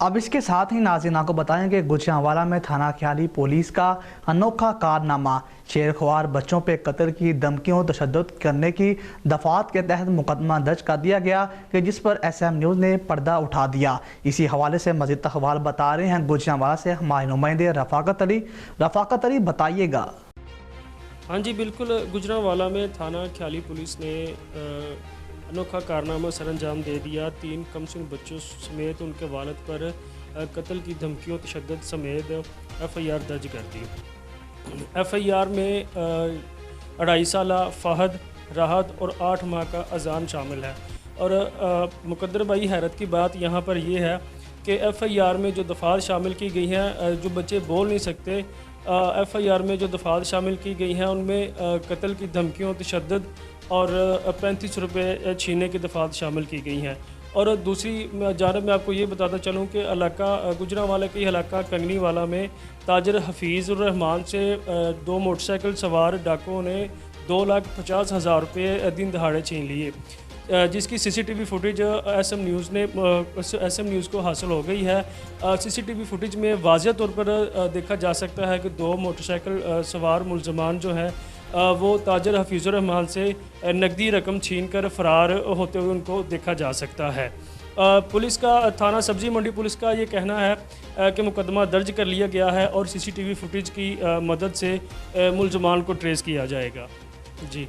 अब इसके साथ ही नाज़रीन को बताएं कि गुजरांवाला में थाना ख्याली पुलिस का अनोखा कारनामा, शेरख्वार बच्चों पर कत्ल की धमकियों तशद्दुद करने की दफात के तहत मुकदमा दर्ज कर दिया गया कि जिस पर SM न्यूज़ ने पर्दा उठा दिया। इसी हवाले से मज़ीद अखबार बता रहे हैं गुजरांवाला से हमारे नुमाइंदे रफ़ाकत अली बताइएगा। हाँ जी बिल्कुल, गुजरांवाला में थाना ख्याली पुलिस ने अनोखा कारनामा सरअंजाम दे दिया। 3 कमसिन बच्चों समेत उनके वालिद पर कत्ल की धमकियों तशद्दुद समेत FIR दर्ज कर दी। FIR में 2.5 साला फ़हद, राहत और 8 माह का अजान शामिल है। और मुकद्दर भाई हैरत की बात यहाँ पर यह है कि FIR में जो दफ़ात शामिल की गई हैं, जो बच्चे बोल नहीं सकते, FIR में जो दफ़ात शामिल की गई हैं उनमें कत्ल की धमकियों, तशद्दुद और 35 रुपये छीनने की दफ़ात शामिल की गई हैं। और दूसरी जानब मैं आपको ये बताता चलूँ कि इलाका गुजरांवाला के इलाका कंगनीवाला में ताजर हफीज़ुर-रहमान से 2 मोटरसाइकिल सवार डाकुओं ने 2,50,000 रुपये दिन दहाड़े छीन लिए, जिसकी CCTV फुटेज SM न्यूज़ को हासिल हो गई है। CCTV फुटेज में वाज़ेह तौर पर देखा जा सकता है कि 2 मोटरसाइकिल सवार मुलजमान जो हैं वो ताजर हफीज़ुर-रहमान से नकदी रकम छीन कर फ़रार होते हुए उनको देखा जा सकता है। पुलिस का थाना सब्ज़ी मंडी पुलिस का ये कहना है कि मुकदमा दर्ज कर लिया गया है और CCTV फुटेज की मदद से मुलजमान को ट्रेस किया जाएगा। जी।